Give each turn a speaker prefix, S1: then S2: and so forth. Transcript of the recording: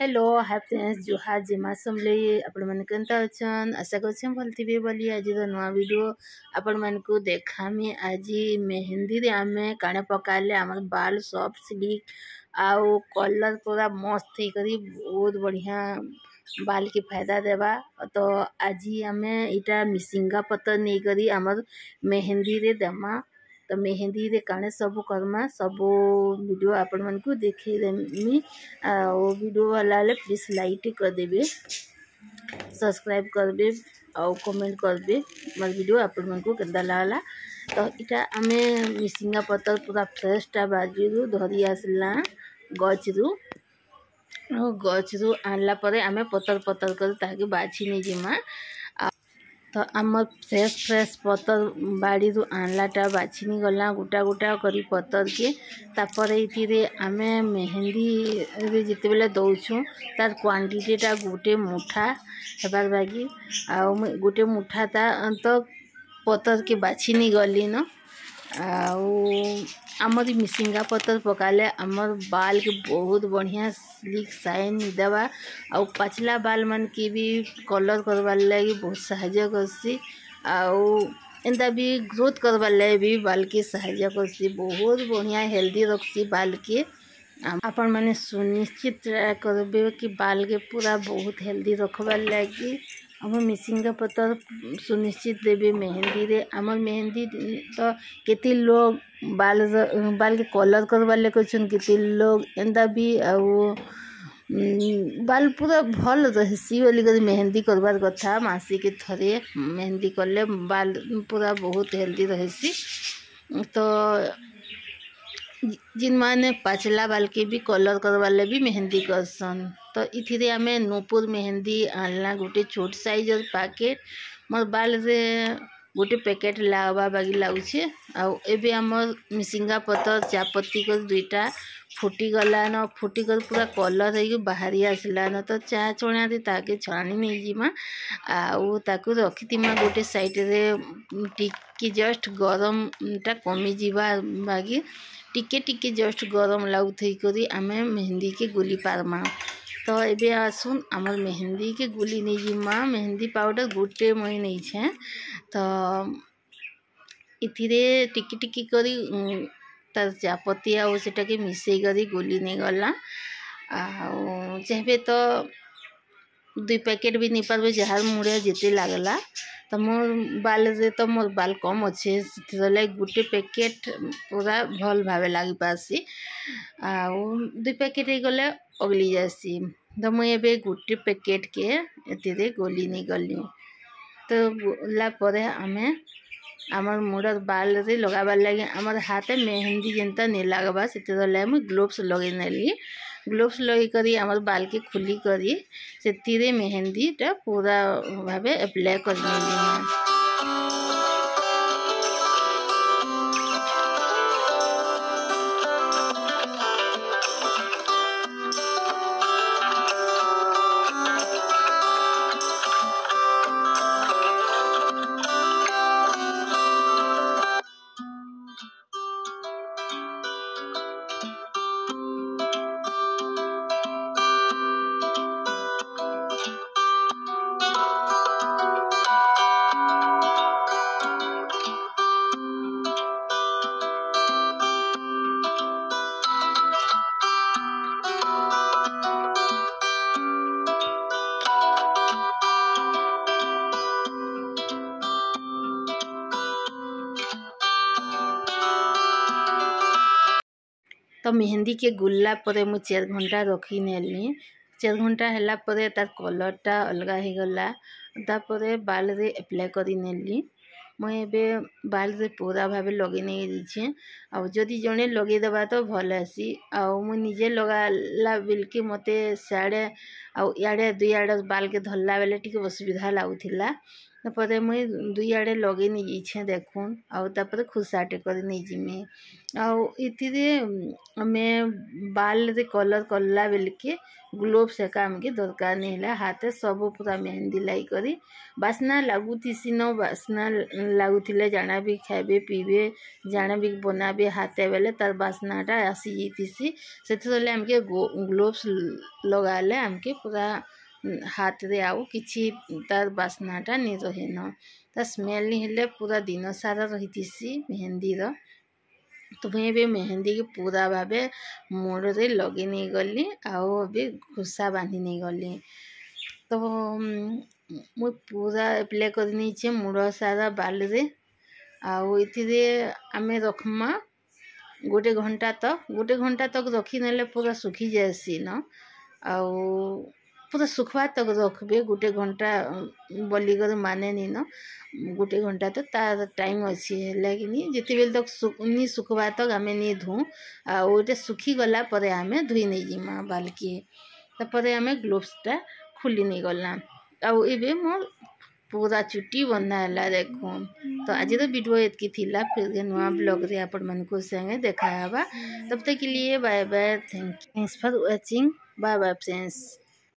S1: Hello hi friends जुहार जेमा समले आपण मन केनता अछन आशा करछन भल थिबे बोली आज नुआ वीडियो आपण मन को देखा में आज मेहंदी रे आमे काने पकाले हमर बाल सॉफ्ट सिल्क आउ कलर पूरा मस्त ही करी बहुत बढ़िया बाल के फायदा देबा। तो आज आमे इटा मिसिंगा पत्तर नहीं करी हमर मेहंदी रे देमा। तो मेहंदी रे काने सब करमा सब वीडियो आपण मन को देखी देमी। वो वीडियो वाला प्लीज लाइक कर देबे, सब्सक्राइब करबे और कमेंट करबे मोर वीडियो आपण मन को केनता लागला। तो इटा आमे मिसिंगा पत्तर पूरा फ्रेश टा बाजीरू धरी आसला गचरू आनला परे आमे पत्तर पत्तर कर ताके बाछि नै जिमा। तो आम फ्रेश पत्तर बाड़ी आनलाटा बाछिनी गला गोटा गोटा करी पत्तर के तापर ये आमे मेहंदी रे जिते बेले दौछू तार क्वांटिटीटा गोटे मुठा हेबार बागी गोटे मुठा ता तो पत्तर के बाछिनी गली न आमर मिसिंगा पत्तर पकाले आमर बाल के बहुत बढ़िया स्लिक शाइन देवा आ पाचला बाल मन के भी कलर करवार लगी बहुत सहायक करसी एंता भी ग्रोथ करवार लगे भी बाल के सहायक करसी बहुत बढ़िया हेल्दी रखसी बाल के। आपण माने सुनिश्चित करबे कि बाल के पूरा बहुत हेल्दी रखबार लगी हम मिसिंगा पत्तर सुनिश्चित देबे मेहंदी रे। आम मेहंदी तो केते लोग बाल के कलर करवा ले कहछन केते लोग एंदा भी बाल पूरा भल रहसी बोली कर मेहंदी करवार कथा मासी के थरे मेहंदी करले बाल पूरा बहुत हेल्दी रहसी। तो जिन माने पाचला बाल के भी कलर करवाले भी मेहंदी करसन। तो इथिरे आमे नूपुर मेहंदी आनला गोटे छोट साइजर पैकेट मोर बाल रे गोटे पैकेट लावा बागी लाउछे एबे हमर मिसिंगा पत्तर चापत्ती कर दुईटा फुटी गला न फुटी कर पूरा कलर है बाहरी आसला न। तो चा चणा दे ताके छाणी नहीं जिमा ताकू रखितिमा गोटे साइड रे टिके जस्ट गरम टा कमी जीवा बागी टिके टिके जस्ट गरम लागुथई करी आमे मेहंदी के गुली पारमा। तो एबे आसुन आमर मेहंदी के गुली नहीं जिमा मेहंदी पाउडर गोटे मई नहीं छे। तो इथिरे टिकी टिकी करी तार चापत्ती आटा के मिसई करी गुली नहीं गला चाहे तो 2 पैकेट भी नहीं पारबे जार मुड़े जिते लागला। तो मोर बाल रे तो मोर बाल कम अच्छे से गोटे पैकेट पूरा भल भावे लगी पासी 2 पैकेट हो गले अगली जासी। तो मुझे एबे गोटे पैकेट के एतिरे गोली नहीं गली। तो गोला परे आमे आमर मुड़र बाल रे लगाबार लगे आमर हाथे मेहंदी जेनता नहीं लगवा से ग्लोव्स लगे नेली ग्लोव्स लगे करी आमर बाल के खुली करी से मेहंदी टा पूरा भावे अप्लाई कर नेली। तो मेहंदी के गुल्ला परे मु 4 घंटा रखी नेली 4 घंटा हैला परे तार कलरटा अलगा हो गला तापरे बाल रे अप्लाई करी नेली। मुझे एबे बाल रे पूरा भावे लगे नहीं दीछे जदि जड़े लगे देबा तो भल आसी मु निजे लगाला बिल्कि मते साड़े इे 2 आड़ बाल के धरला बेले टिके असुविधा लगुला तापर मुई दुई आड़े लगे नहीं जाइछे देखुन आउे खुसाटे कर नहीं जिमी आमे बाल रे कलर कला बेल के ग्लोव्स एका आमके दरकार नहीं है हाथ सब पूरा मेहंदी लाई करी बास्ना लगुसी न बास्ना लगुले जाना भी खाइबे पीबे जाना भी बनाबे हाथे बेले तार बास्नाटा आसी जाती से आमके ग्लोव्स लगाले आमके पूरा हाथ रे आउ किछि तार बास्नाटा नहीं रहे न तार स्मेल नहीं हेले पूरा दिन सारा रही मेहंदी तो मुझे भी मेहंदी के पूरा भावे मुड़ रे लगे नहीं गली आउ भी घुसा बांधी नहीं गली तो मुझे पूरा एप्लाई कर नहीं मुड़ सारा बाल रे आउ इथिरे आमे रखमा गोटे घंटा तक रखी नेले पूरा सुखी जासी न आउ पूरा सुखवा तक रखबे गोटे घंटा बोलिकर माने नहीं न गोटे घंटा तो तार टाइम अच्छी है कि जिते बेल तक नहीं सुखवा तक आमे नहीं धो आटे सुखी गला परे आमे धुई नहीं जिमा बाल के तापर आमे ग्लोव्सटा खुली नहीं गला आउ एबे मोर पूरा चुट्टी बंधा है देखो तो आज तो वीडियो एतकी थिला फिर नुआ ब्लॉग रे आपण मानक संगे देखा हवा तब तक के लिए bye bye thanks for watching bye bye friends.